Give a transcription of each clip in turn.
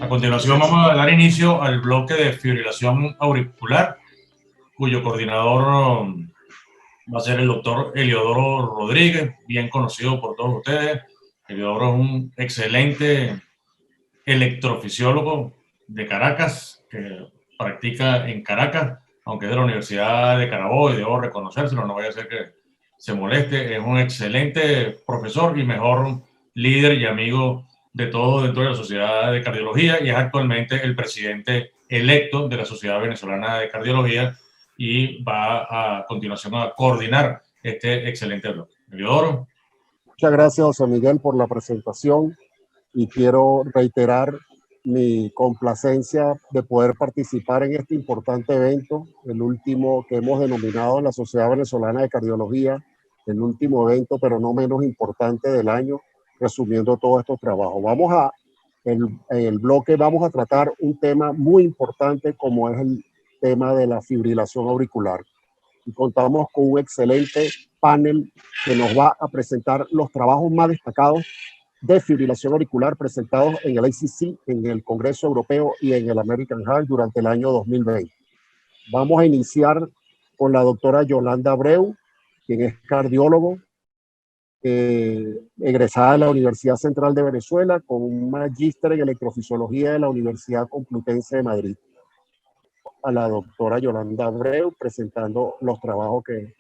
A continuación vamos a dar inicio al bloque de fibrilación auricular, cuyo coordinador va a ser el doctor Eliodoro Rodríguez, bien conocido por todos ustedes. Eliodoro es un excelente electrofisiólogo de Caracas, que practica en Caracas, aunque es de la Universidad de Carabobo, y debo reconocérselo, no vaya a ser que se moleste. Es un excelente profesor y mejor líder y amigo de todos dentro de la Sociedad de Cardiología, y es actualmente el presidente electo de la Sociedad Venezolana de Cardiología, y va a continuación a coordinar este excelente bloque. Eliodoro. Muchas gracias, José Miguel, por la presentación, y quiero reiterar mi complacencia de poder participar en este importante evento, el último que hemos denominado en la Sociedad Venezolana de Cardiología, el último evento, pero no menos importante del año, resumiendo todos estos trabajos. En el bloque vamos a tratar un tema muy importante, como es el tema de la fibrilación auricular. Y contamos con un excelente panel que nos va a presentar los trabajos más destacados de fibrilación auricular presentados en el ACC, en el Congreso Europeo y en el American Heart durante el año 2020. Vamos a iniciar con la doctora Yolanda Abreu, quien es cardiólogo, egresada de la Universidad Central de Venezuela, con un magíster en electrofisiología de la Universidad Complutense de Madrid. A la doctora Yolanda Abreu presentando los trabajos que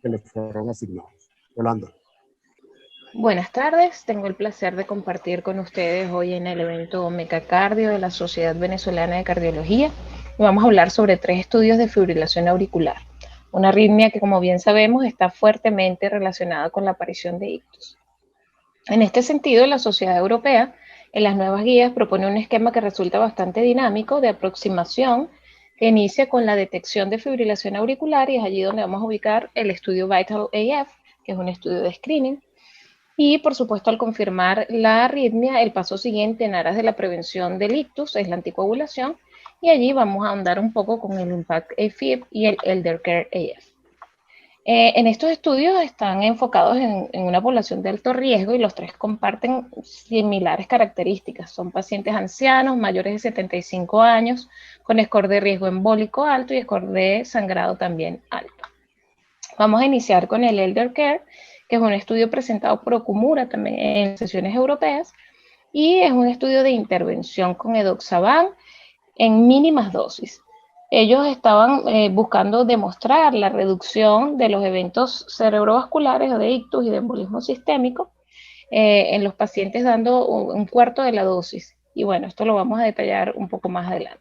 le fueron asignados. Yolanda. Buenas tardes, tengo el placer de compartir con ustedes hoy en el evento Mecacardio de la Sociedad Venezolana de Cardiología. Vamos a hablar sobre 3 estudios de fibrilación auricular, una arritmia que, como bien sabemos, está fuertemente relacionada con la aparición de ictus. En este sentido, la Sociedad Europea, en las nuevas guías, propone un esquema que resulta bastante dinámico de aproximación, que inicia con la detección de fibrilación auricular, y es allí donde vamos a ubicar el estudio Vital AF, que es un estudio de screening. Y, por supuesto, al confirmar la arritmia, el paso siguiente en aras de la prevención del ictus es la anticoagulación, y allí vamos a andar un poco con el IMPACT AFib y el ELDERCARE AF. En estos estudios están enfocados en una población de alto riesgo, y los 3 comparten similares características. Son pacientes ancianos, mayores de 75 años, con score de riesgo embólico alto y score de sangrado también alto. Vamos a iniciar con el ELDERCARE, que es un estudio presentado por Okumura también en sesiones europeas, y es un estudio de intervención con edoxaban en mínimas dosis. Ellos estaban buscando demostrar la reducción de los eventos cerebrovasculares o de ictus y de embolismo sistémico en los pacientes dando un cuarto de la dosis. Y bueno, esto lo vamos a detallar un poco más adelante.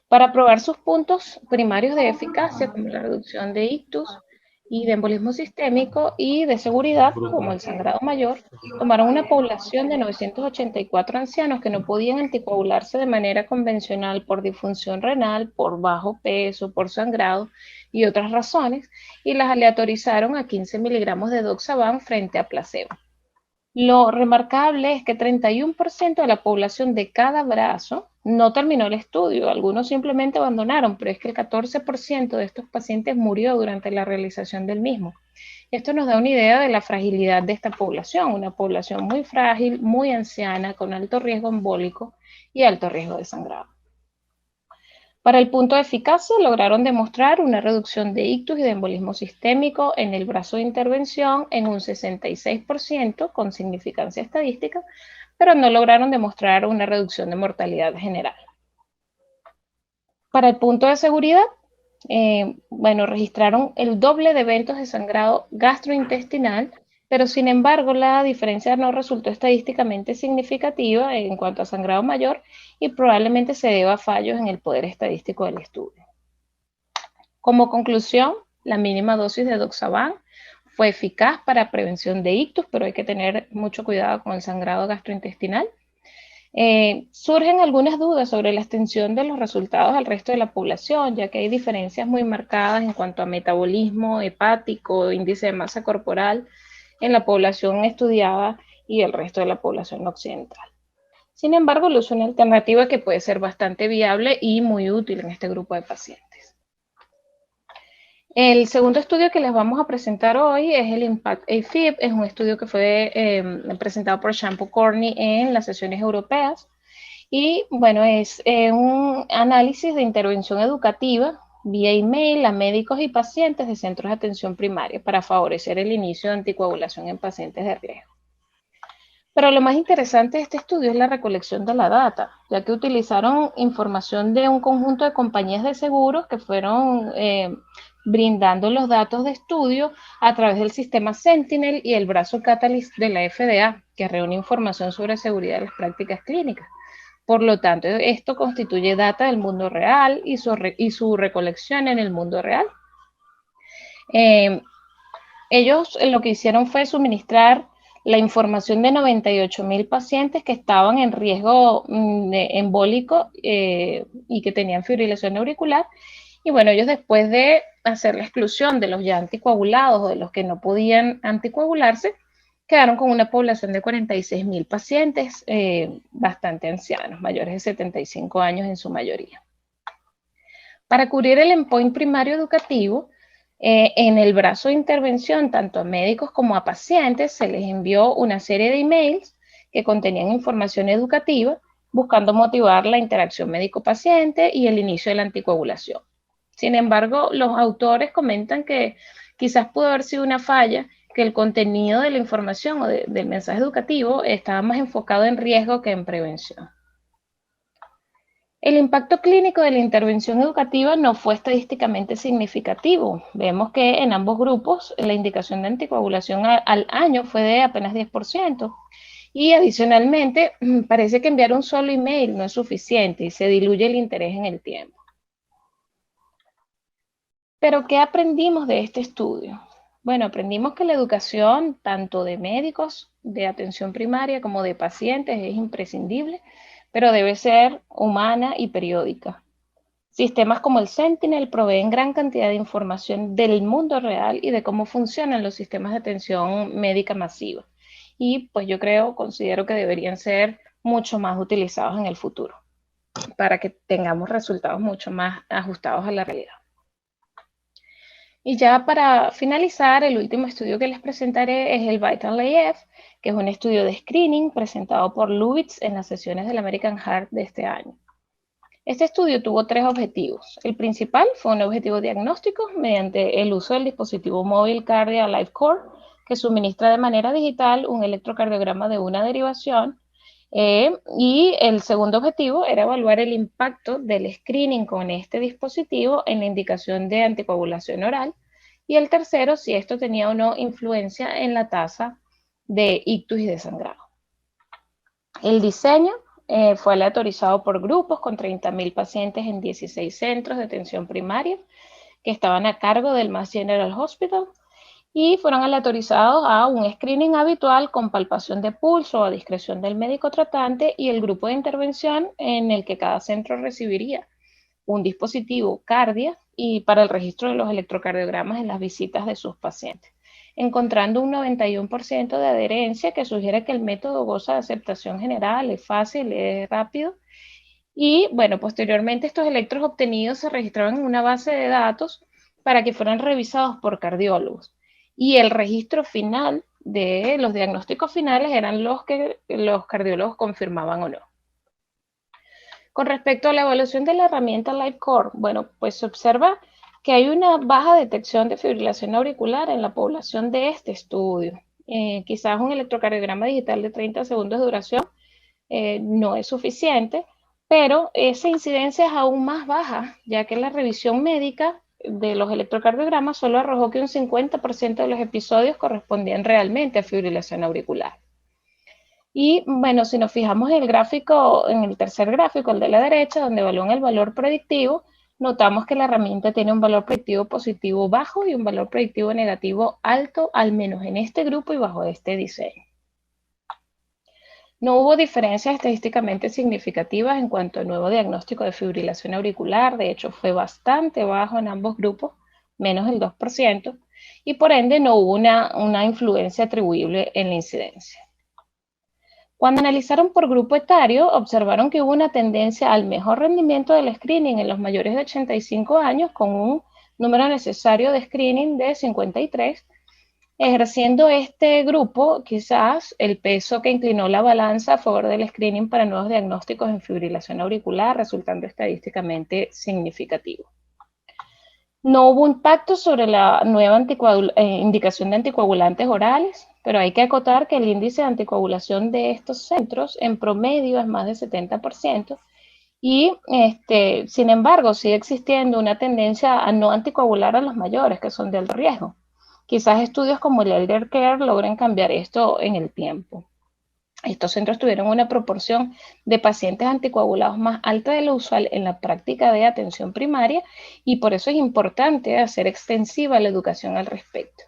Para probar sus puntos primarios de eficacia, como la reducción de ictus y de embolismo sistémico, y de seguridad, como el sangrado mayor, tomaron una población de 984 ancianos que no podían anticoagularse de manera convencional por disfunción renal, por bajo peso, por sangrado y otras razones, y las aleatorizaron a 15 miligramos de edoxaban frente a placebo. Lo remarcable es que 31% de la población de cada brazo no terminó el estudio. Algunos simplemente abandonaron, pero es que el 14% de estos pacientes murió durante la realización del mismo. Esto nos da una idea de la fragilidad de esta población, una población muy frágil, muy anciana, con alto riesgo embólico y alto riesgo de sangrado. Para el punto de eficacia, lograron demostrar una reducción de ictus y de embolismo sistémico en el brazo de intervención en un 66% con significancia estadística, pero no lograron demostrar una reducción de mortalidad general. Para el punto de seguridad, registraron el doble de eventos de sangrado gastrointestinal, pero sin embargo la diferencia no resultó estadísticamente significativa en cuanto a sangrado mayor, y probablemente se deba a fallos en el poder estadístico del estudio. Como conclusión, la mínima dosis de edoxaban fue eficaz para prevención de ictus, pero hay que tener mucho cuidado con el sangrado gastrointestinal. Surgen algunas dudas sobre la extensión de los resultados al resto de la población, ya que hay diferencias muy marcadas en cuanto a metabolismo hepático, índice de masa corporal en la población estudiada y el resto de la población occidental. Sin embargo, el uso de una alternativa que puede ser bastante viable y muy útil en este grupo de pacientes. El segundo estudio que les vamos a presentar hoy es el IMPACT AFib. Es un estudio que fue presentado por Shampoo Corney en las sesiones europeas. Y bueno, es un análisis de intervención educativa vía email a médicos y pacientes de centros de atención primaria para favorecer el inicio de anticoagulación en pacientes de riesgo. Pero lo más interesante de este estudio es la recolección de la data, ya que utilizaron información de un conjunto de compañías de seguros que fueron brindando los datos de estudio a través del sistema Sentinel y el brazo Catalyst de la FDA, que reúne información sobre seguridad de las prácticas clínicas. Por lo tanto, esto constituye data del mundo real y su recolección en el mundo real. Ellos lo que hicieron fue suministrar la información de 98.000 pacientes que estaban en riesgo embólico y que tenían fibrilación auricular. Y bueno, ellos después de hacer la exclusión de los ya anticoagulados o de los que no podían anticoagularse, quedaron con una población de 46.000 pacientes, bastante ancianos, mayores de 75 años en su mayoría. Para cubrir el endpoint primario educativo, en el brazo de intervención, tanto a médicos como a pacientes, se les envió una serie de emails que contenían información educativa, buscando motivar la interacción médico-paciente y el inicio de la anticoagulación. Sin embargo, los autores comentan que quizás pudo haber sido una falla, que el contenido de la información o del mensaje educativo estaba más enfocado en riesgo que en prevención. El impacto clínico de la intervención educativa no fue estadísticamente significativo. Vemos que en ambos grupos la indicación de anticoagulación al año fue de apenas 10%. Y adicionalmente, parece que enviar un solo email no es suficiente y se diluye el interés en el tiempo. Pero, ¿qué aprendimos de este estudio? Bueno, aprendimos que la educación, tanto de médicos de atención primaria como de pacientes, es imprescindible, pero debe ser humana y periódica. Sistemas como el Sentinel proveen gran cantidad de información del mundo real y de cómo funcionan los sistemas de atención médica masiva. Y pues yo considero que deberían ser mucho más utilizados en el futuro para que tengamos resultados mucho más ajustados a la realidad. Y ya para finalizar, el último estudio que les presentaré es el VITAL-AF, que es un estudio de screening presentado por Lubitz en las sesiones del American Heart de este año. Este estudio tuvo 3 objetivos. El principal fue un objetivo diagnóstico mediante el uso del dispositivo móvil Cardia LifeCore, que suministra de manera digital un electrocardiograma de una derivación. Y el segundo objetivo era evaluar el impacto del screening con este dispositivo en la indicación de anticoagulación oral. Y el tercero, si esto tenía o no influencia en la tasa de ictus y de sangrado. El diseño fue aleatorizado por grupos con 30.000 pacientes en 16 centros de atención primaria que estaban a cargo del Mass General Hospital y fueron aleatorizados a un screening habitual con palpación de pulso a discreción del médico tratante y el grupo de intervención en el que cada centro recibiría un dispositivo Cardia y para el registro de los electrocardiogramas en las visitas de sus pacientes, encontrando un 91% de adherencia que sugiere que el método goza de aceptación general, es fácil, es rápido. Y bueno, posteriormente estos electros obtenidos se registraban en una base de datos para que fueran revisados por cardiólogos. Y el registro final de los diagnósticos finales eran los que los cardiólogos confirmaban o no. Con respecto a la evaluación de la herramienta LifeCore, bueno, pues se observa que hay una baja detección de fibrilación auricular en la población de este estudio. Quizás un electrocardiograma digital de 30 segundos de duración no es suficiente, pero esa incidencia es aún más baja, ya que la revisión médica de los electrocardiogramas solo arrojó que un 50% de los episodios correspondían realmente a fibrilación auricular. Y bueno, si nos fijamos en el gráfico, en el tercer gráfico, el de la derecha, donde evalúan el valor predictivo, notamos que la herramienta tiene un valor predictivo positivo bajo y un valor predictivo negativo alto, al menos en este grupo y bajo este diseño. No hubo diferencias estadísticamente significativas en cuanto al nuevo diagnóstico de fibrilación auricular, de hecho fue bastante bajo en ambos grupos, menos del 2%, y por ende no hubo una influencia atribuible en la incidencia. Cuando analizaron por grupo etario, observaron que hubo una tendencia al mejor rendimiento del screening en los mayores de 85 años, con un número necesario de screening de 53, Ejerciendo este grupo, quizás el peso que inclinó la balanza a favor del screening para nuevos diagnósticos en fibrilación auricular, resultando estadísticamente significativo. No hubo impacto sobre la nueva indicación de anticoagulantes orales, pero hay que acotar que el índice de anticoagulación de estos centros en promedio es más de 70%, y sin embargo sigue existiendo una tendencia a no anticoagular a los mayores, que son de alto riesgo. Quizás estudios como el Elder Care logren cambiar esto en el tiempo. Estos centros tuvieron una proporción de pacientes anticoagulados más alta de lo usual en la práctica de atención primaria, y por eso es importante hacer extensiva la educación al respecto.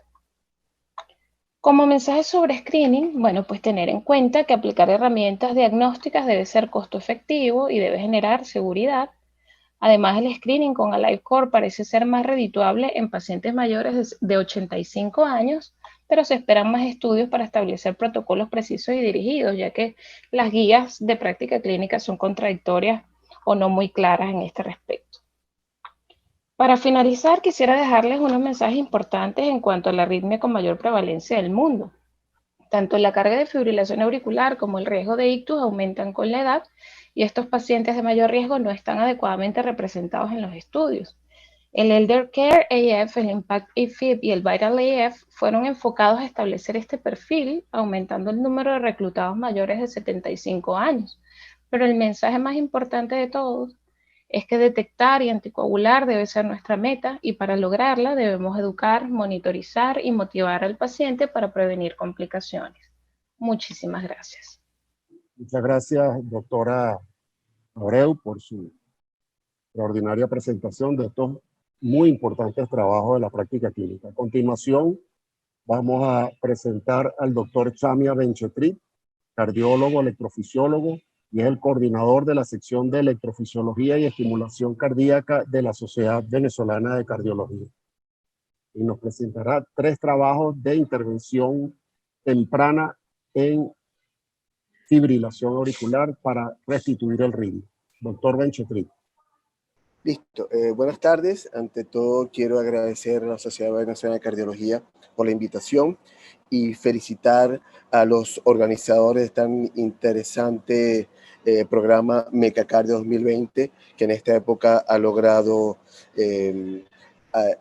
Como mensaje sobre screening, bueno, pues tener en cuenta que aplicar herramientas diagnósticas debe ser costo efectivo y debe generar seguridad. Además, el screening con AliveCor parece ser más redituable en pacientes mayores de 85 años, pero se esperan más estudios para establecer protocolos precisos y dirigidos, ya que las guías de práctica clínica son contradictorias o no muy claras en este respecto. Para finalizar, quisiera dejarles unos mensajes importantes en cuanto a la arritmia con mayor prevalencia del mundo. Tanto la carga de fibrilación auricular como el riesgo de ictus aumentan con la edad, y estos pacientes de mayor riesgo no están adecuadamente representados en los estudios. El Elder Care AF, el Impact AFib y el Vital AF fueron enfocados a establecer este perfil, aumentando el número de reclutados mayores de 75 años. Pero el mensaje más importante de todos es que detectar y anticoagular debe ser nuestra meta, y para lograrla debemos educar, monitorizar y motivar al paciente para prevenir complicaciones. Muchísimas gracias. Muchas gracias, doctora Abreu, por su extraordinaria presentación de estos muy importantes trabajos de la práctica clínica. A continuación, vamos a presentar al doctor Chamia Benchetrit, cardiólogo, electrofisiólogo, y es el coordinador de la sección de electrofisiología y estimulación cardíaca de la Sociedad Venezolana de Cardiología. Y nos presentará 3 trabajos de intervención temprana en fibrilación auricular para restituir el ritmo. Doctor Benchetrit. Listo. Buenas tardes. Ante todo, quiero agradecer a la Sociedad Venezolana de Cardiología por la invitación y felicitar a los organizadores de tan interesante programa Mecacardio 2020, que en esta época ha logrado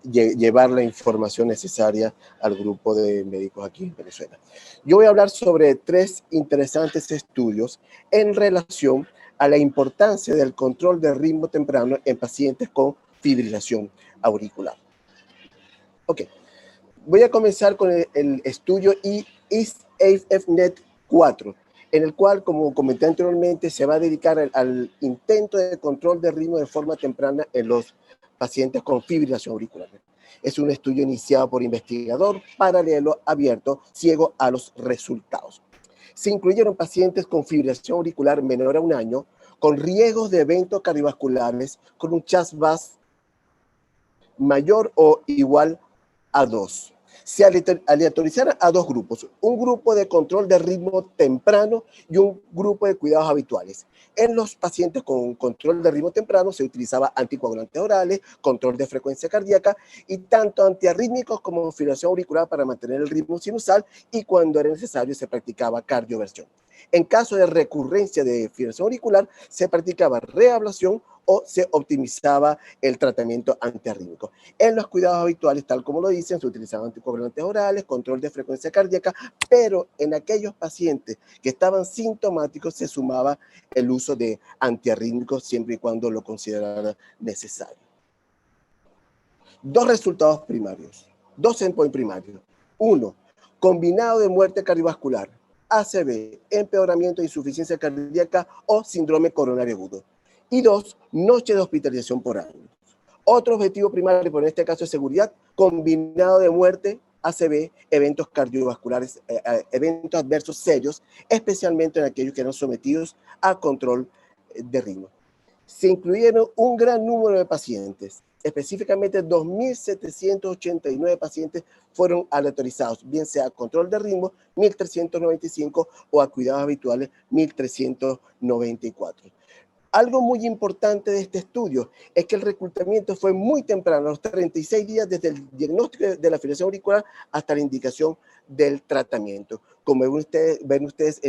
llevar la información necesaria al grupo de médicos aquí en Venezuela. Yo voy a hablar sobre 3 interesantes estudios en relación a la importancia del control del ritmo temprano en pacientes con fibrilación auricular. Ok, voy a comenzar con el estudio ISAFNet 4, en el cual, como comenté anteriormente, se va a dedicar al intento de control del ritmo de forma temprana en los pacientes con fibrilación auricular. Es un estudio iniciado por investigador paralelo abierto, ciego a los resultados. Se incluyeron pacientes con fibrilación auricular menor a 1 año, con riesgos de eventos cardiovasculares, con un CHAS-VAS mayor o igual a 2. Se aleatorizaron a 2 grupos, un grupo de control de ritmo temprano y un grupo de cuidados habituales. En los pacientes con control de ritmo temprano se utilizaba anticoagulantes orales, control de frecuencia cardíaca y tanto antiarrítmicos como fibrilación auricular para mantener el ritmo sinusal, y cuando era necesario se practicaba cardioversión. En caso de recurrencia de fibrilación auricular se practicaba reablación o se optimizaba el tratamiento antiarrítmico. En los cuidados habituales, tal como lo dicen, se utilizaban anticoagulantes orales, control de frecuencia cardíaca, pero en aquellos pacientes que estaban sintomáticos se sumaba el uso de antiarrítmicos siempre y cuando lo consideraran necesario. 2 resultados primarios, 2 endpoints primarios. 1, combinado de muerte cardiovascular, ACV, empeoramiento de insuficiencia cardíaca o síndrome coronario agudo. Y 2, noche de hospitalización por año. Otro objetivo primario, por en este caso es seguridad, combinado de muerte, ACV, eventos cardiovasculares, eventos adversos serios, especialmente en aquellos que eran sometidos a control de ritmo. Se incluyeron un gran número de pacientes, específicamente 2.789 pacientes fueron aleatorizados, bien sea a control de ritmo, 1.395, o a cuidados habituales, 1.394. Algo muy importante de este estudio es que el reclutamiento fue muy temprano, a los 36 días desde el diagnóstico de la fibrilación auricular hasta la indicación del tratamiento. Como ven ustedes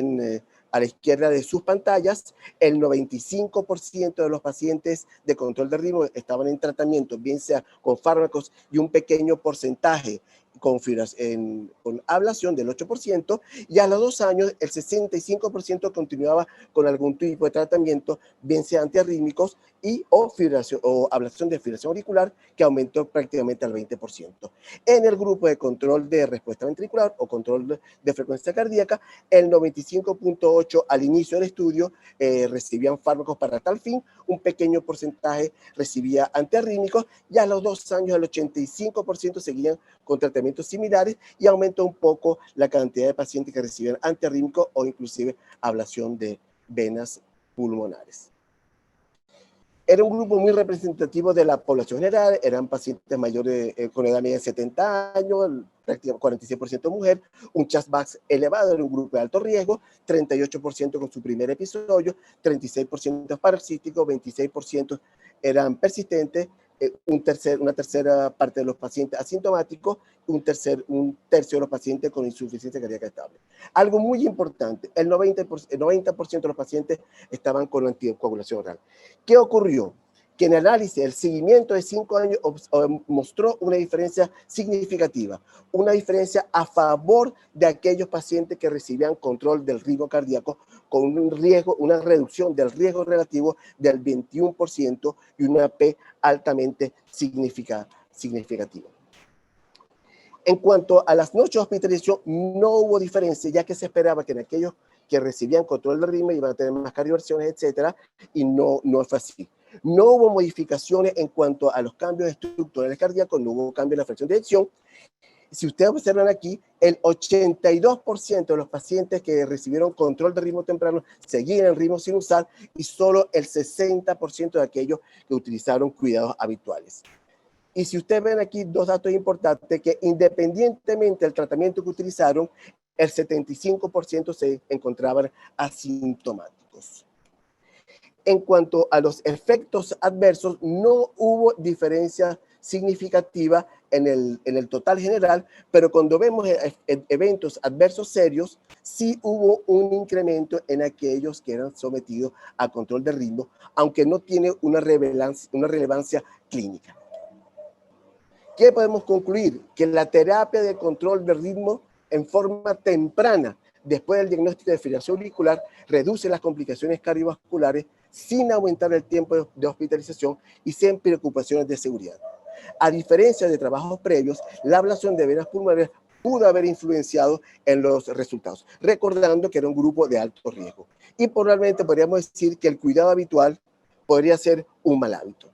a la izquierda de sus pantallas, el 95% de los pacientes de control de ritmo estaban en tratamiento, bien sea con fármacos y un pequeño porcentaje con ablación del 8%, y a los 2 años el 65% continuaba con algún tipo de tratamiento, bien sea antiarrítmicos o ablación de fibrilación auricular, que aumentó prácticamente al 20%. En el grupo de control de respuesta ventricular o control de frecuencia cardíaca, el 95.8% al inicio del estudio recibían fármacos para tal fin, un pequeño porcentaje recibía antiarrítmicos, y a los 2 años el 85% seguían con tratamientos similares, y aumentó un poco la cantidad de pacientes que recibían antiarrítmicos o inclusive ablación de venas pulmonares. Era un grupo muy representativo de la población general, eran pacientes mayores con edad media de 70 años, prácticamente 46% mujer, un CHAS-VAX elevado, era un grupo de alto riesgo, 38% con su primer episodio, 36% parasítico, 26% eran persistentes, una tercera parte de los pacientes asintomáticos, un tercio de los pacientes con insuficiencia cardíaca estable. Algo muy importante, el 90% de los pacientes estaban con anticoagulación oral. ¿Qué ocurrió? Que en el análisis, el seguimiento de 5 años mostró una diferencia significativa, una diferencia a favor de aquellos pacientes que recibían control del ritmo cardíaco con una reducción del riesgo relativo del 21% y una P altamente significativa. En cuanto a las noches de hospitalización, no hubo diferencia, ya que se esperaba que en aquellos que recibían control del ritmo iban a tener más cardioversiones, etcétera, y no fue así. No hubo modificaciones en cuanto a los cambios estructurales cardíacos, no hubo cambio en la fracción de eyección. Si ustedes observan aquí, el 82% de los pacientes que recibieron control de ritmo temprano seguían el ritmo sinusal, y solo el 60% de aquellos que utilizaron cuidados habituales. Y si ustedes ven aquí dos datos importantes, que independientemente del tratamiento que utilizaron, el 75% se encontraban asintomáticos. En cuanto a los efectos adversos, no hubo diferencia significativa en el total general, pero cuando vemos eventos adversos serios, sí hubo un incremento en aquellos que eran sometidos a control de ritmo, aunque no tiene una relevancia clínica. ¿Qué podemos concluir? Que la terapia de control de ritmo en forma temprana, después del diagnóstico de fibrilación auricular, reduce las complicaciones cardiovasculares sin aumentar el tiempo de hospitalización y sin preocupaciones de seguridad. A diferencia de trabajos previos, la ablación de venas pulmonares pudo haber influenciado en los resultados, recordando que era un grupo de alto riesgo. Y probablemente podríamos decir que el cuidado habitual podría ser un mal hábito.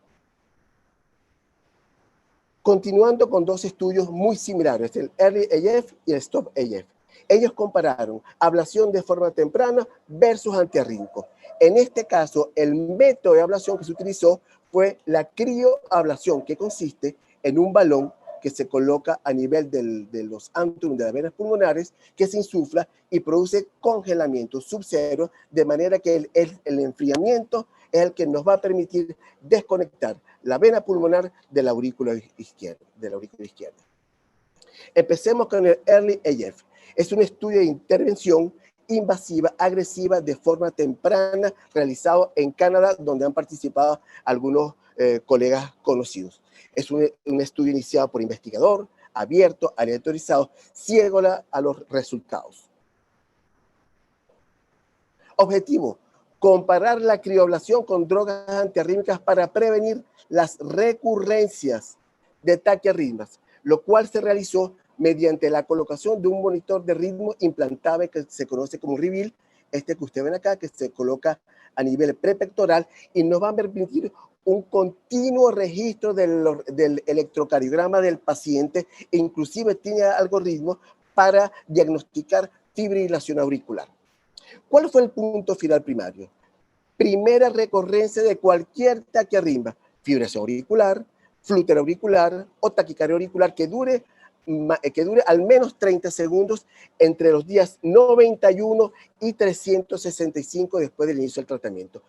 Continuando con dos estudios muy similares, el Early AF y el Stop AF. Ellos compararon ablación de forma temprana versus antiarrítmico. En este caso, el método de ablación que se utilizó fue la crioablación, que consiste en un balón que se coloca a nivel de los antrum de las venas pulmonares, que se insufla y produce congelamiento subcero, de manera que el enfriamiento es el que nos va a permitir desconectar la vena pulmonar de la aurícula izquierda. Empecemos con el Early AF. Es un estudio de intervención invasiva, agresiva, de forma temprana, realizado en Canadá, donde han participado algunos colegas conocidos. Es un estudio iniciado por investigador, abierto, aleatorizado, ciego a los resultados. Objetivo: comparar la crioablación con drogas antiarrítmicas para prevenir las recurrencias de taquiarritmias, lo cual se realizó mediante la colocación de un monitor de ritmo implantable que se conoce como Reveal, que ustedes ven acá, que se coloca a nivel prepectoral y nos va a permitir un continuo registro del electrocardiograma del paciente, e inclusive tiene algoritmos para diagnosticar fibrilación auricular. ¿Cuál fue el punto final primario? Primera recurrencia de cualquier taquiarritmia, fibrilación auricular, flúter auricular o taquicardia auricular que dure al menos 30 segundos entre los días 91 y 365 después del inicio del tratamiento.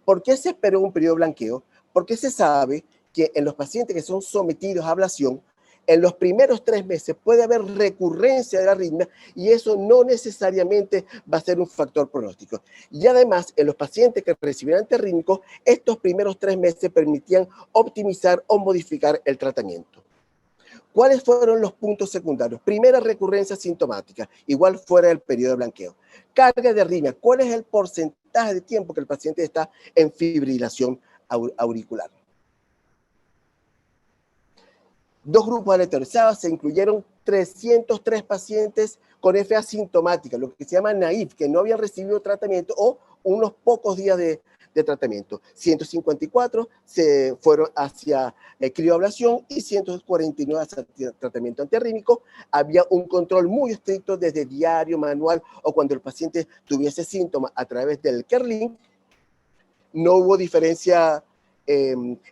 ¿Por qué se esperó un periodo de blanqueo? Porque se sabe que en los pacientes que son sometidos a ablación, en los primeros 3 meses puede haber recurrencia de la arritmia y eso no necesariamente va a ser un factor pronóstico. Y además, en los pacientes que recibían antiarrítmicos, estos primeros 3 meses permitían optimizar o modificar el tratamiento. ¿Cuáles fueron los puntos secundarios? Primera, recurrencia sintomática, igual fuera del periodo de blanqueo. Carga de arritmia, ¿cuál es el porcentaje de tiempo que el paciente está en fibrilación auricular? 2 grupos aleatorizados, se incluyeron 303 pacientes con FA sintomática, lo que se llama naïf, que no habían recibido tratamiento o unos pocos días de tratamiento. 154 se fueron hacia crioablación y 149 hacia tratamiento antiarrítmico. Había un control muy estricto desde diario, manual o cuando el paciente tuviese síntomas a través del Kerlin. No hubo diferencia.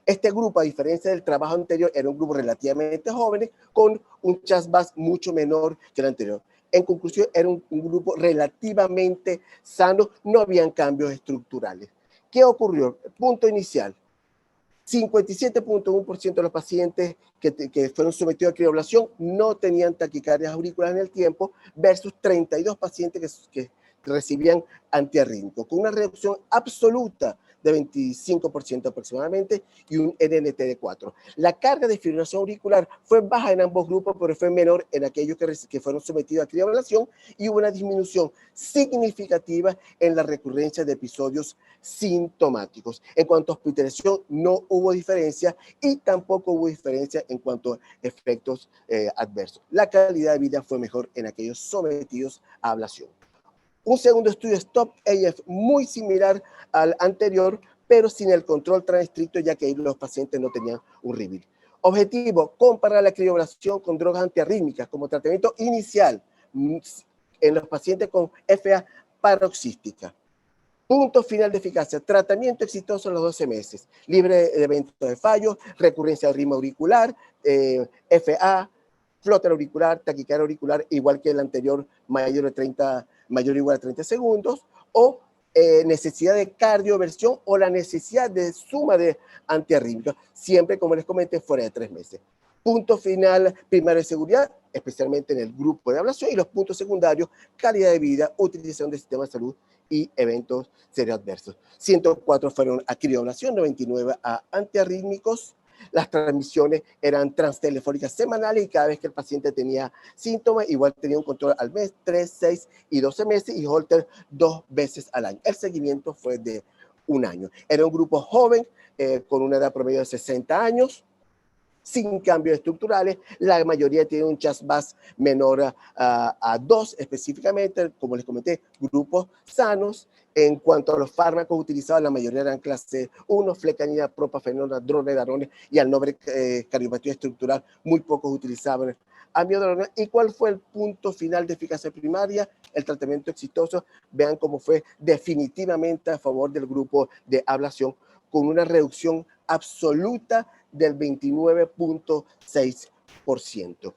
Este grupo, a diferencia del trabajo anterior, era un grupo relativamente joven con un CHAS-VAS mucho menor que el anterior. En conclusión, era un grupo relativamente sano, no habían cambios estructurales. ¿Qué ocurrió? Punto inicial. 57.1% de los pacientes que fueron sometidos a crioablación no tenían taquicardias auriculares en el tiempo versus 32 pacientes que recibían antiarrítmicos, con una reducción absoluta de 25% aproximadamente y un NNT de 4. La carga de fibrilación auricular fue baja en ambos grupos, pero fue menor en aquellos que fueron sometidos a crioablación y hubo una disminución significativa en la recurrencia de episodios sintomáticos. En cuanto a hospitalización, no hubo diferencia y tampoco hubo diferencia en cuanto a efectos adversos. La calidad de vida fue mejor en aquellos sometidos a ablación. Un segundo estudio STOP-AF muy similar al anterior, pero sin el control tan estricto, ya que ahí los pacientes no tenían un REVEAL. Objetivo, comparar la crioablación con drogas antiarrítmicas como tratamiento inicial en los pacientes con FA paroxística. Punto final de eficacia, tratamiento exitoso en los 12 meses, libre de eventos de fallos, recurrencia de ritmo auricular, FA, flóter auricular, taquicardia auricular, igual que el anterior, mayor o igual a 30 segundos, o necesidad de cardioversión o la necesidad de suma de antiarrítmicos, siempre, como les comenté, fuera de 3 meses. Punto final primario de seguridad, especialmente en el grupo de ablación, y los puntos secundarios, calidad de vida, utilización del sistema de salud y eventos serioadversos. 104 fueron a crioablación, 99 a antiarrítmicos. Las transmisiones eran transtelefónicas semanales y cada vez que el paciente tenía síntomas, igual tenía un control al mes, 3, 6 y 12 meses y Holter 2 veces al año. El seguimiento fue de 1 año. Era un grupo joven con una edad promedio de 60 años, sin cambios estructurales. La mayoría tiene un CHAS-VAS menor a 2 específicamente, como les comenté, grupos sanos. En cuanto a los fármacos utilizados, la mayoría eran clase 1, flecainida, propafenona, dronedarone, y al nombre cardiopatía estructural, muy pocos utilizaban amiodarona. ¿Y cuál fue el punto final de eficacia primaria? El tratamiento exitoso. Vean cómo fue definitivamente a favor del grupo de ablación, con una reducción absoluta del 29.6%.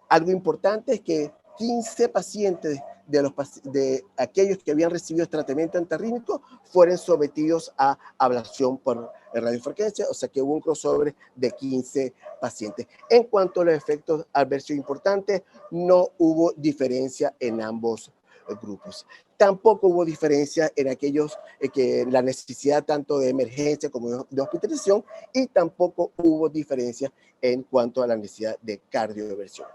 Algo importante es que 15 pacientes de aquellos que habían recibido tratamiento antiarrítmico fueron sometidos a ablación por radiofrecuencia, o sea que hubo un crossover de 15 pacientes. En cuanto a los efectos adversos importantes, no hubo diferencia en ambos grupos. Tampoco hubo diferencia en aquellos que la necesidad tanto de emergencia como de hospitalización, y tampoco hubo diferencia en cuanto a la necesidad de cardioversión.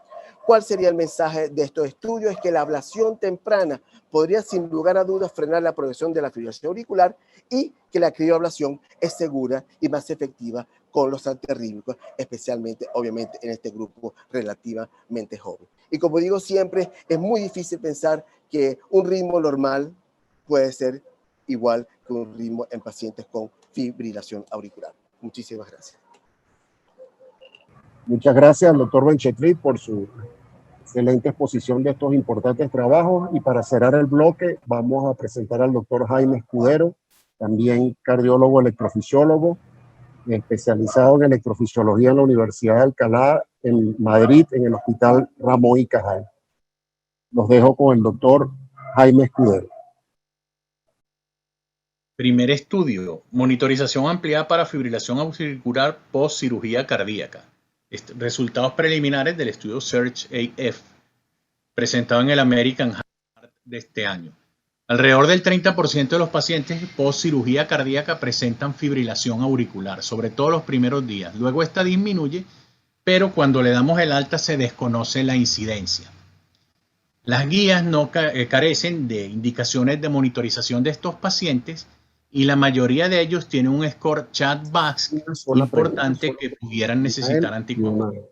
¿Cuál sería el mensaje de estos estudios? Es que la ablación temprana podría sin lugar a dudas frenar la progresión de la fibrilación auricular y que la crioablación es segura y más efectiva con los antiarrítmicos, especialmente, obviamente, en este grupo relativamente joven. Y como digo siempre, es muy difícil pensar que un ritmo normal puede ser igual que un ritmo en pacientes con fibrilación auricular. Muchísimas gracias. Muchas gracias al doctor Benchetrit por su excelente exposición de estos importantes trabajos. Y para cerrar el bloque, vamos a presentar al doctor Jaime Escudero, también cardiólogo electrofisiólogo, especializado en electrofisiología en la Universidad de Alcalá, en Madrid, en el Hospital Ramón y Cajal. Los dejo con el doctor Jaime Escudero. Primer estudio, monitorización ampliada para fibrilación auricular post cirugía cardíaca. Resultados preliminares del estudio SEARCH-AF, presentado en el American Heart de este año. Alrededor del 30% de los pacientes post cirugía cardíaca presentan fibrilación auricular, sobre todo los primeros días. Luego esta disminuye, pero cuando le damos el alta se desconoce la incidencia. Las guías no carecen de indicaciones de monitorización de estos pacientes y la mayoría de ellos tienen un score CHA2-VASc importante que pudieran necesitar anticoagulantes.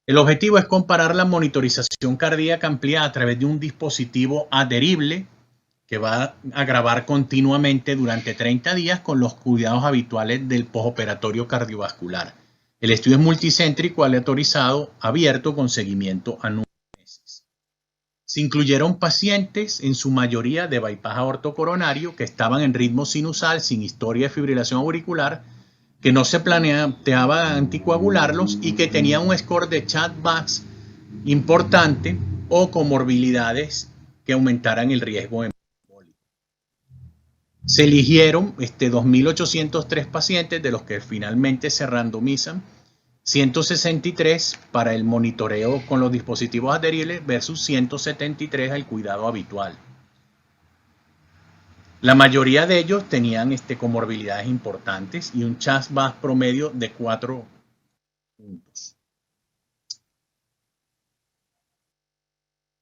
El objetivo es comparar la monitorización cardíaca ampliada a través de un dispositivo adherible que va a grabar continuamente durante 30 días con los cuidados habituales del postoperatorio cardiovascular. El estudio es multicéntrico, aleatorizado, abierto con seguimiento a 9 meses. Se incluyeron pacientes, en su mayoría de bypass aortocoronario, que estaban en ritmo sinusal sin historia de fibrilación auricular, que no se planteaba anticoagularlos y que tenían un score de CHA2-VASc importante o comorbilidades que aumentaran el riesgo embólico. Se eligieron 2.803 pacientes, de los que finalmente se randomizan 163 para el monitoreo con los dispositivos adheribles versus 173 al cuidado habitual. La mayoría de ellos tenían comorbilidades importantes y un CHA2-VASc promedio de 4 puntos.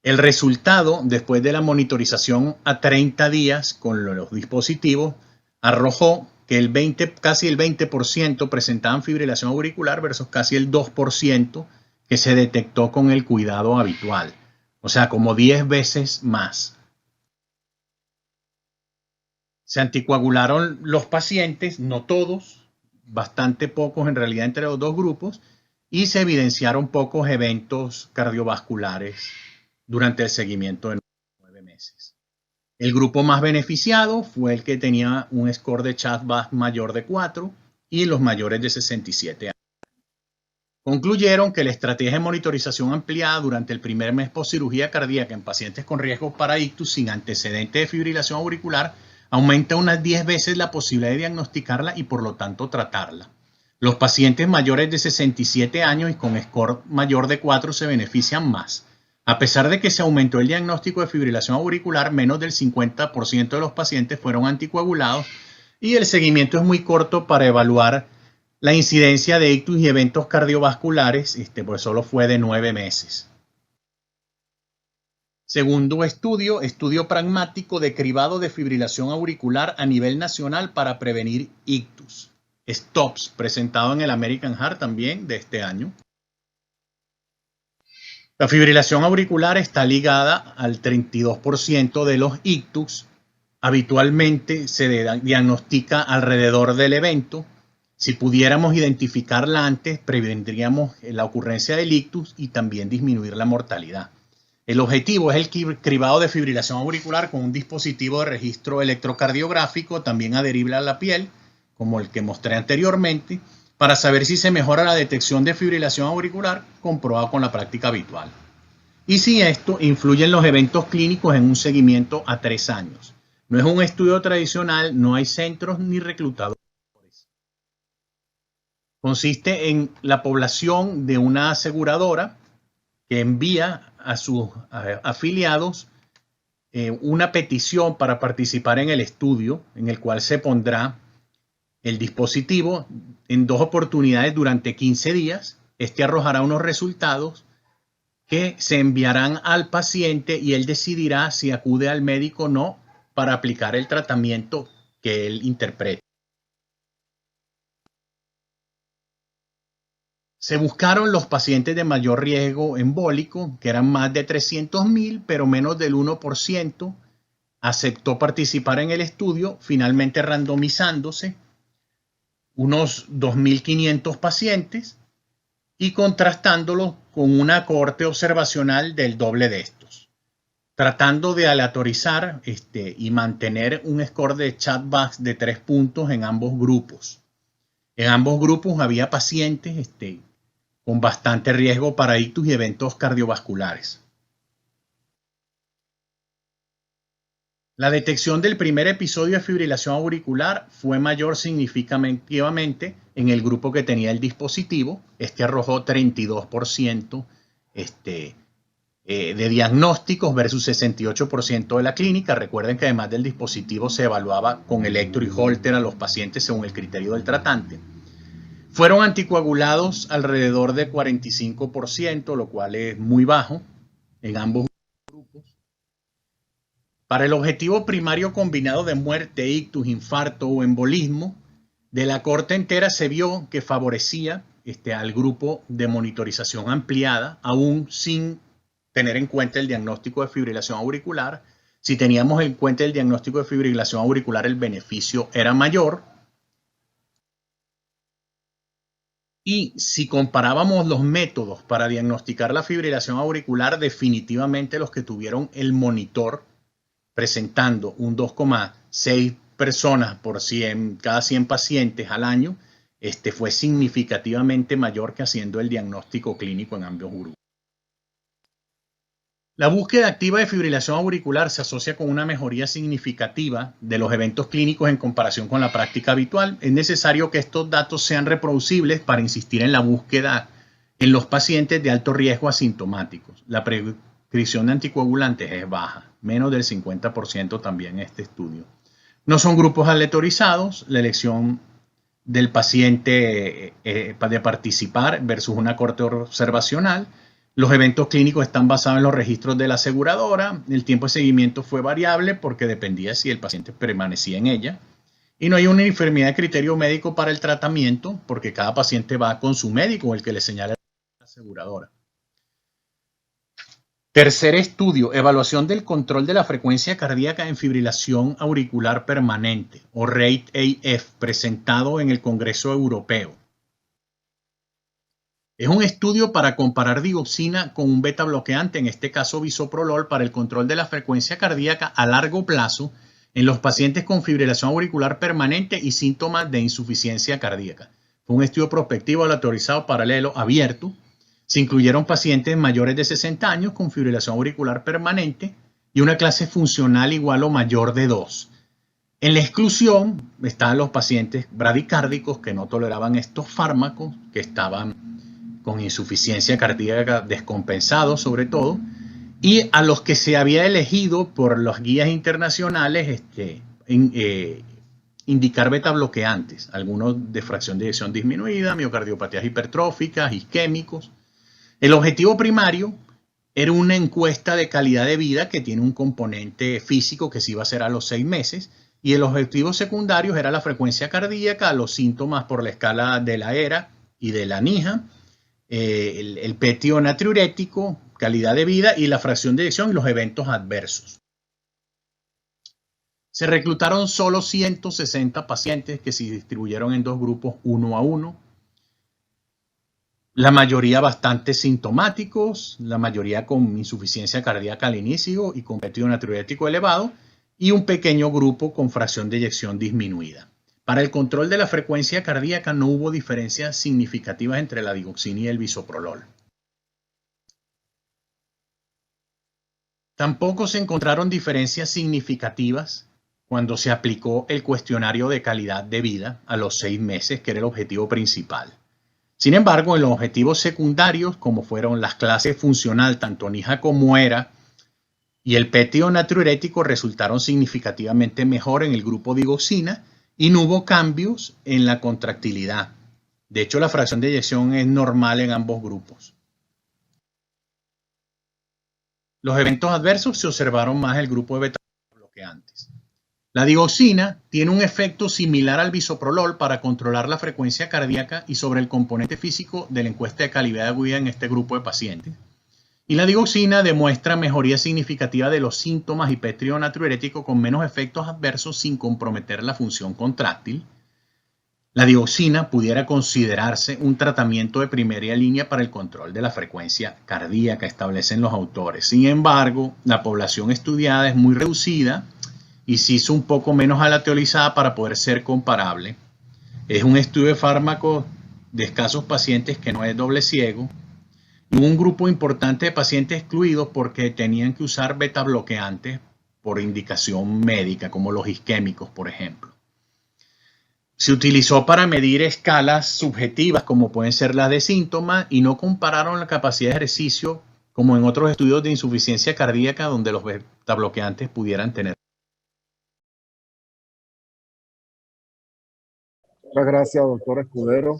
El resultado, después de la monitorización a 30 días con los dispositivos, arrojó que casi el 20% presentaban fibrilación auricular versus casi el 2% que se detectó con el cuidado habitual. O sea, como 10 veces más. Se anticoagularon los pacientes, no todos, bastante pocos en realidad entre los dos grupos, y se evidenciaron pocos eventos cardiovasculares durante el seguimiento de 9 meses. El grupo más beneficiado fue el que tenía un score de CHA2-VASc mayor de 4 y los mayores de 67 años. Concluyeron que la estrategia de monitorización ampliada durante el primer mes post cirugía cardíaca en pacientes con riesgo para ictus sin antecedente de fibrilación auricular aumenta unas 10 veces la posibilidad de diagnosticarla y por lo tanto tratarla. Los pacientes mayores de 67 años y con score mayor de 4 se benefician más. A pesar de que se aumentó el diagnóstico de fibrilación auricular, menos del 50% de los pacientes fueron anticoagulados y el seguimiento es muy corto para evaluar la incidencia de ictus y eventos cardiovasculares, pues solo fue de 9 meses. Segundo estudio pragmático de cribado de fibrilación auricular a nivel nacional para prevenir ictus. STOPS, presentado en el American Heart también de este año. La fibrilación auricular está ligada al 32% de los ictus. Habitualmente se diagnostica alrededor del evento. Si pudiéramos identificarla antes, prevendríamos la ocurrencia del ictus y también disminuir la mortalidad. El objetivo es el cribado de fibrilación auricular con un dispositivo de registro electrocardiográfico también adherible a la piel, como el que mostré anteriormente, para saber si se mejora la detección de fibrilación auricular comprobado con la práctica habitual. Y si esto influye en los eventos clínicos en un seguimiento a 3 años. No es un estudio tradicional, no hay centros ni reclutadores. Consiste en la población de una aseguradora que envía a sus afiliados una petición para participar en el estudio, en el cual se pondrá el dispositivo en 2 oportunidades durante 15 días. Este arrojará unos resultados que se enviarán al paciente y él decidirá si acude al médico o no para aplicar el tratamiento que él interprete. Se buscaron los pacientes de mayor riesgo embólico, que eran más de 300.000, pero menos del 1% aceptó participar en el estudio, finalmente randomizándose unos 2.500 pacientes y contrastándolos con una cohorte observacional del doble de estos, tratando de aleatorizar y mantener un score de CHA2-VASc de 3 puntos en ambos grupos. En ambos grupos había pacientes con bastante riesgo para ictus y eventos cardiovasculares. La detección del primer episodio de fibrilación auricular fue mayor significativamente en el grupo que tenía el dispositivo. Este arrojó 32% de diagnósticos versus 68% de la clínica. Recuerden que además del dispositivo se evaluaba con electro y holter a los pacientes según el criterio del tratante. Fueron anticoagulados alrededor de 45%, lo cual es muy bajo en ambos grupos. Para el objetivo primario combinado de muerte, ictus, infarto o embolismo, de la corte entera se vio que favorecía al grupo de monitorización ampliada, aún sin tener en cuenta el diagnóstico de fibrilación auricular. Si teníamos en cuenta el diagnóstico de fibrilación auricular, el beneficio era mayor. Y si comparábamos los métodos para diagnosticar la fibrilación auricular, definitivamente los que tuvieron el monitor presentando un 2,6 personas por 100, cada 100 pacientes al año, fue significativamente mayor que haciendo el diagnóstico clínico en ambos grupos. La búsqueda activa de fibrilación auricular se asocia con una mejoría significativa de los eventos clínicos en comparación con la práctica habitual. Es necesario que estos datos sean reproducibles para insistir en la búsqueda en los pacientes de alto riesgo asintomáticos. La prescripción de anticoagulantes es baja, menos del 50% también en este estudio. No son grupos aleatorizados, la elección del paciente de participar versus una corte observacional. Los eventos clínicos están basados en los registros de la aseguradora. El tiempo de seguimiento fue variable porque dependía si el paciente permanecía en ella. Y no hay una uniformidad de criterio médico para el tratamiento porque cada paciente va con su médico, el que le señala la aseguradora. Tercer estudio, evaluación del control de la frecuencia cardíaca en fibrilación auricular permanente, o RATE-AF, presentado en el Congreso Europeo. Es un estudio para comparar digoxina con un beta bloqueante, en este caso bisoprolol, para el control de la frecuencia cardíaca a largo plazo en los pacientes con fibrilación auricular permanente y síntomas de insuficiencia cardíaca. Fue un estudio prospectivo aleatorizado paralelo abierto. Se incluyeron pacientes mayores de 60 años con fibrilación auricular permanente y una clase funcional igual o mayor de 2. En la exclusión estaban los pacientes bradicárdicos que no toleraban estos fármacos, que estaban con insuficiencia cardíaca descompensados sobre todo, y a los que se había elegido por las guías internacionales indicar beta bloqueantes, algunos de fracción de eyección disminuida, miocardiopatías hipertróficas, isquémicos. El objetivo primario era una encuesta de calidad de vida que tiene un componente físico que se iba a hacer a los 6 meses, y el objetivo secundario era la frecuencia cardíaca, los síntomas por la escala de la ERA y de la NIHA, el petio natriurético, calidad de vida y la fracción de eyección y los eventos adversos. Se reclutaron solo 160 pacientes que se distribuyeron en 2 grupos 1 a 1. La mayoría bastante sintomáticos, la mayoría con insuficiencia cardíaca al inicio y con petio natriurético elevado, y un pequeño grupo con fracción de eyección disminuida. Para el control de la frecuencia cardíaca no hubo diferencias significativas entre la digoxina y el bisoprolol. Tampoco se encontraron diferencias significativas cuando se aplicó el cuestionario de calidad de vida a los 6 meses, que era el objetivo principal. Sin embargo, en los objetivos secundarios, como fueron las clases funcional, tanto NIHA como ERA, y el petio natriurético, resultaron significativamente mejor en el grupo digoxina, y no hubo cambios en la contractilidad. De hecho, la fracción de eyección es normal en ambos grupos. Los eventos adversos se observaron más en el grupo de beta bloqueantes. La digoxina tiene un efecto similar al bisoprolol para controlar la frecuencia cardíaca y sobre el componente físico de la encuesta de calidad de vida en este grupo de pacientes. Y la digoxina demuestra mejoría significativa de los síntomas y petio natriurético con menos efectos adversos sin comprometer la función contráctil. La digoxina pudiera considerarse un tratamiento de primera línea para el control de la frecuencia cardíaca, establecen los autores. Sin embargo, la población estudiada es muy reducida y se hizo un poco menos aleatorizada para poder ser comparable. Es un estudio de fármacos de escasos pacientes que no es doble ciego. Hubo un grupo importante de pacientes excluidos porque tenían que usar beta bloqueantes por indicación médica, como los isquémicos, por ejemplo. Se utilizó para medir escalas subjetivas, como pueden ser las de síntomas, y no compararon la capacidad de ejercicio como en otros estudios de insuficiencia cardíaca donde los betabloqueantes pudieran tener. Muchas gracias, doctor Escudero,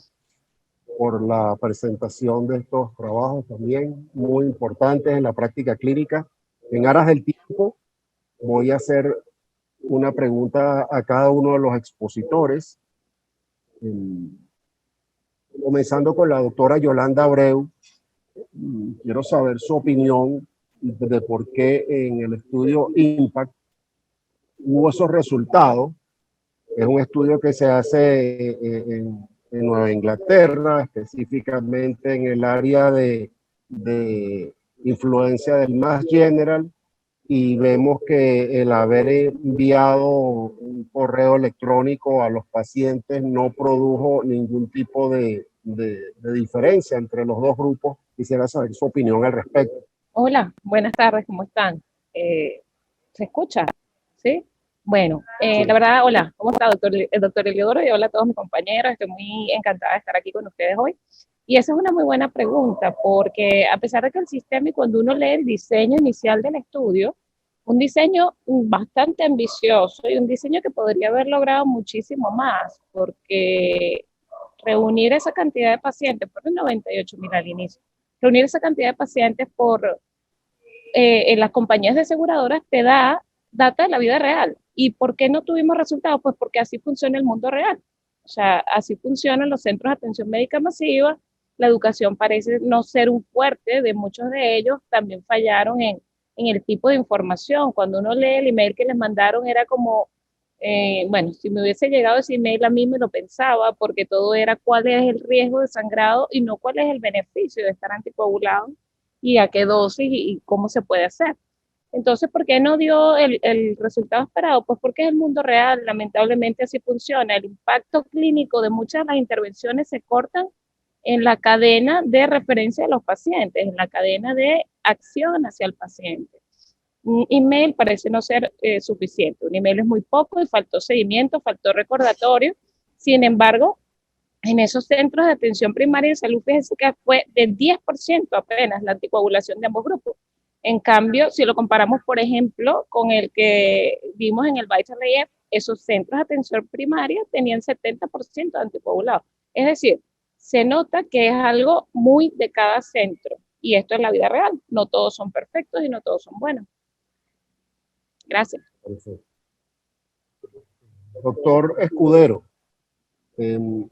por la presentación de estos trabajos también muy importantes en la práctica clínica. En aras del tiempo, voy a hacer una pregunta a cada uno de los expositores, comenzando con la doctora Yolanda Abreu. Quiero saber su opinión de por qué en el estudio IMPACT hubo esos resultados. Es un estudio que se hace en Nueva Inglaterra, específicamente en el área de influencia del Mass General, y vemos que el haber enviado un correo electrónico a los pacientes no produjo ningún tipo de diferencia entre los dos grupos. Quisiera saber su opinión al respecto. Hola, buenas tardes, ¿cómo están? ¿Se escucha? ¿Sí? Bueno, la verdad, hola, ¿cómo está, doctor Eliodoro? Y hola a todos mis compañeros, estoy muy encantada de estar aquí con ustedes hoy. Y esa es una muy buena pregunta, porque a pesar de que el sistema, y cuando uno lee el diseño inicial del estudio, un diseño bastante ambicioso y un diseño que podría haber logrado muchísimo más, porque reunir esa cantidad de pacientes, por 98.000 al inicio, reunir esa cantidad de pacientes en las compañías de aseguradoras te da data de la vida real. ¿Y por qué no tuvimos resultados? Pues porque así funciona el mundo real. O sea, así funcionan los centros de atención médica masiva. La educación parece no ser un fuerte de muchos de ellos. También fallaron en el tipo de información. Cuando uno lee el email que les mandaron era como, bueno, si me hubiese llegado ese email a mí me lo pensaba, porque todo era cuál es el riesgo de sangrado y no cuál es el beneficio de estar anticoagulado y a qué dosis y cómo se puede hacer. Entonces, ¿por qué no dio el resultado esperado? Pues porque es el mundo real, lamentablemente así funciona. El impacto clínico de muchas de las intervenciones se cortan en la cadena de referencia de los pacientes, en la cadena de acción hacia el paciente. Un email parece no ser suficiente. Un email es muy poco y faltó seguimiento, faltó recordatorio. Sin embargo, en esos centros de atención primaria de salud, fíjense que fue del 10% apenas la anticoagulación de ambos grupos. En cambio, si lo comparamos, por ejemplo, con el que vimos en el VITAL-AF, esos centros de atención primaria tenían 70% de anticoagulados. Es decir, se nota que es algo muy de cada centro. Y esto es la vida real. No todos son perfectos y no todos son buenos. Gracias. Perfecto. Doctor Escudero, me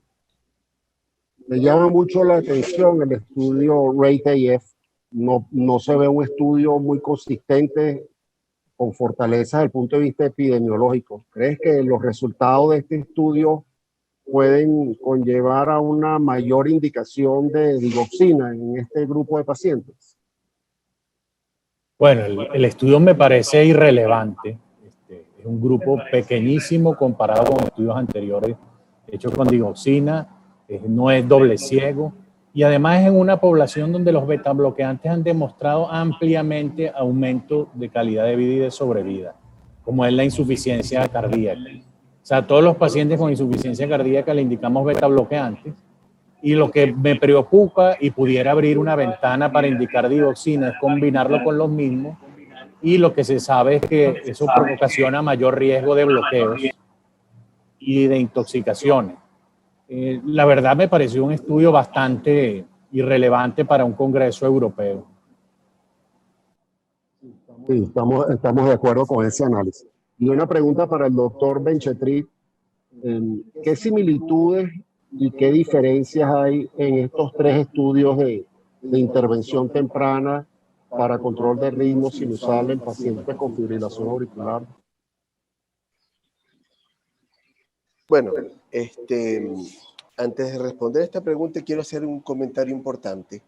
llama mucho la atención el estudio RATE-AF. No se ve un estudio muy consistente con fortaleza desde el punto de vista epidemiológico. ¿Crees que los resultados de este estudio pueden conllevar a una mayor indicación de digoxina en este grupo de pacientes? Bueno, el estudio me parece irrelevante. Es un grupo pequeñísimo comparado con estudios anteriores hechos con digoxina, no es doble ciego y además es en una población donde los betabloqueantes han demostrado ampliamente aumento de calidad de vida y de sobrevida, como es la insuficiencia cardíaca. O sea, a todos los pacientes con insuficiencia cardíaca le indicamos betabloqueantes y lo que me preocupa y pudiera abrir una ventana para indicar digoxina es combinarlo con los mismos, y lo que se sabe es que eso ocasiona mayor riesgo de bloqueos y de intoxicaciones. La verdad me pareció un estudio bastante irrelevante para un congreso europeo. Sí, estamos de acuerdo con ese análisis. Y una pregunta para el doctor Benchetrit. ¿Qué similitudes y qué diferencias hay en estos tres estudios de intervención temprana para control de ritmo sinusal en pacientes con fibrilación auricular? Bueno, antes de responder esta pregunta quiero hacer un comentario importante,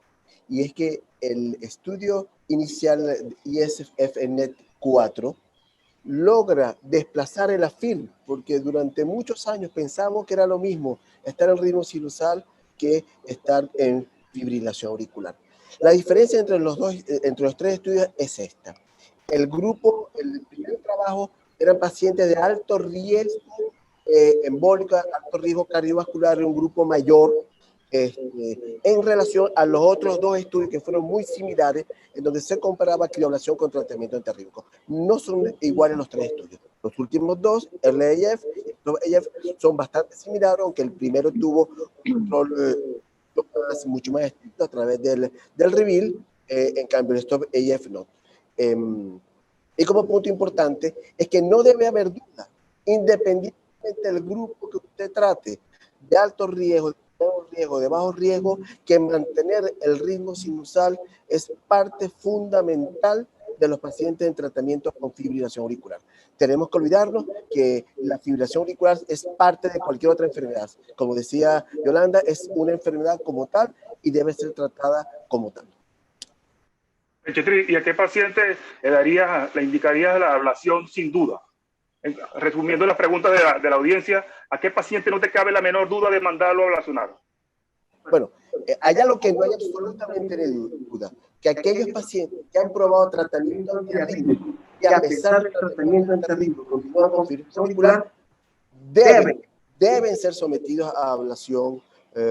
y es que el estudio inicial ISFNet 4 logra desplazar el AFib, porque durante muchos años pensamos que era lo mismo estar en ritmo sinusal que estar en fibrilación auricular. La diferencia entre los tres estudios es esta. El primer trabajo trabajo eran pacientes de alto riesgo embólico, alto riesgo cardiovascular, en un grupo mayor, en relación a los otros dos estudios que fueron muy similares, en donde se comparaba crioblación con tratamiento antirrítmico. No son iguales los tres estudios. Los últimos dos, el EIF y el EIF, son bastante similares, aunque el primero tuvo un control mucho más estricto a través del REVEAL, en cambio el STOP EIF no. Y como punto importante es que no debe haber duda, independientemente del grupo que usted trate, de alto riesgo, de bajo riesgo, que mantener el ritmo sinusal es parte fundamental de los pacientes en tratamiento con fibrilación auricular. Tenemos que olvidarnos que la fibrilación auricular es parte de cualquier otra enfermedad. Como decía Yolanda, es una enfermedad como tal y debe ser tratada como tal. ¿Y a qué paciente le indicarías la ablación sin duda? Resumiendo las preguntas de la audiencia, ¿a qué paciente no te cabe la menor duda de mandarlo a ablacionar? Bueno, allá lo que no hay absolutamente duda, que aquellos pacientes que han probado tratamiento antirrítmico y a pesar del tratamiento antirrítmico continúan con fibrilación auricular, deben ser sometidos a ablación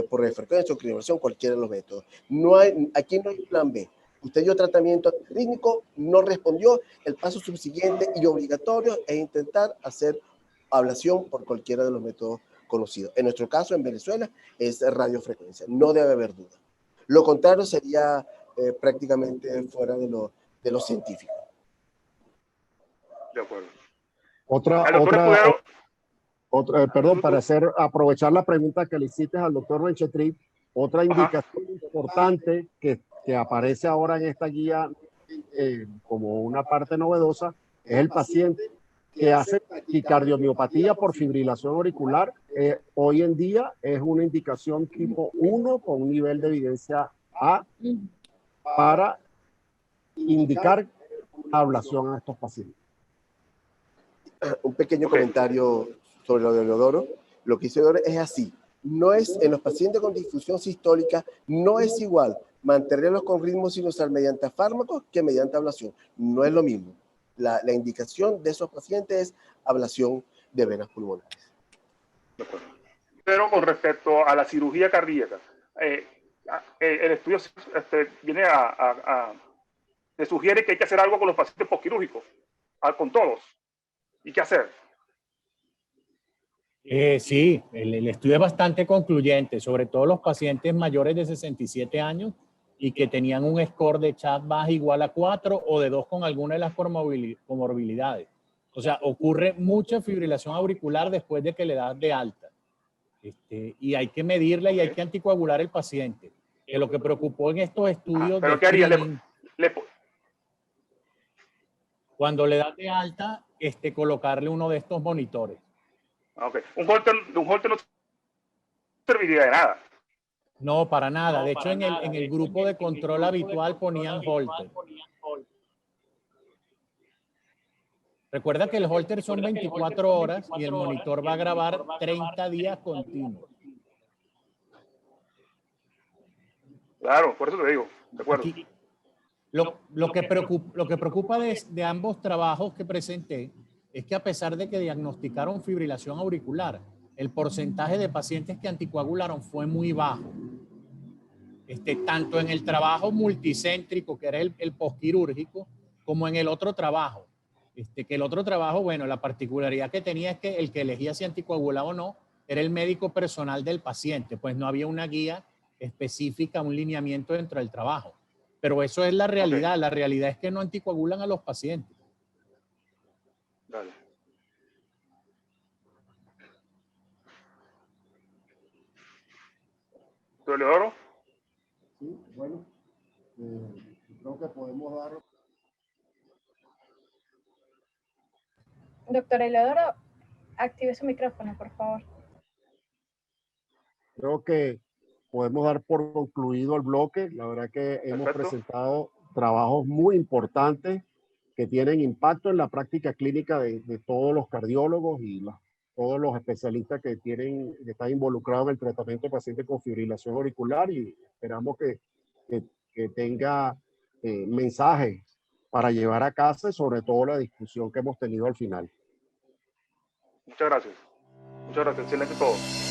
por radiofrecuencia o criogenización, cualquiera de los métodos. Aquí no hay plan B. Usted dio tratamiento antirrítmico, no respondió, el paso subsiguiente y obligatorio es intentar hacer ablación por cualquiera de los métodos conocidos. En nuestro caso, en Venezuela, es radiofrecuencia. No debe haber duda. Lo contrario sería prácticamente fuera de lo científico. De acuerdo. Perdón, para aprovechar la pregunta que le hiciste al doctor Benchetrit, otra indicación importante que aparece ahora en esta guía como una parte novedosa es el paciente que hace taquicardiomiopatía por fibrilación auricular. Hoy en día es una indicación tipo 1 con un nivel de evidencia A para indicar ablación a estos pacientes. Un pequeño comentario sobre lo de Leodoro. Lo que hizo Leodoro es así. No es, en los pacientes con difusión sistólica, no es igual mantenerlos con ritmo sinusal mediante fármacos que mediante ablación. No es lo mismo. La indicación de esos pacientes es ablación de venas pulmonares. Pero con respecto a la cirugía cardíaca, el estudio te sugiere que hay que hacer algo con los pacientes postquirúrgicos, con todos. ¿Y qué hacer? Sí, el estudio es bastante concluyente, sobre todo los pacientes mayores de 67 años y que tenían un score de CHA2 igual a 4 o de 2 con alguna de las comorbilidades. O sea, ocurre mucha fibrilación auricular después de que le das de alta. Y hay que medirla y hay que anticoagular el paciente. Que lo que preocupó en estos estudios ¿pero qué harías? Cuando le das de alta, colocarle uno de estos monitores. Okay. Un holter no serviría de nada. No, para nada. De hecho, en el grupo de control habitual ponían holter. Recuerda que el holter son 24 horas y el monitor va a grabar 30 días continuos. Claro, por eso te digo. De acuerdo. Aquí, lo que preocupa de ambos trabajos que presenté es que a pesar de que diagnosticaron fibrilación auricular, el porcentaje de pacientes que anticoagularon fue muy bajo. Tanto en el trabajo multicéntrico, que era el postquirúrgico, como en el otro trabajo. Que el otro trabajo, bueno, la particularidad que tenía es que el que elegía si anticoagulaba o no era el médico personal del paciente, pues no había una guía específica, un lineamiento dentro del trabajo. Pero eso es la realidad. Okay. La realidad es que no anticoagulan a los pacientes. Dale. ¿Doctor Leodoro? Sí, bueno, creo que podemos dar... Doctor Leodoro, active su micrófono, por favor. Creo que podemos dar por concluido el bloque. La verdad que hemos presentado trabajos muy importantes que tienen impacto en la práctica clínica de todos los cardiólogos y todos los especialistas que están involucrados en el tratamiento de pacientes con fibrilación auricular, y esperamos que tenga mensajes para llevar a casa y sobre todo la discusión que hemos tenido al final. Muchas gracias. Muchas gracias. Excelente todo.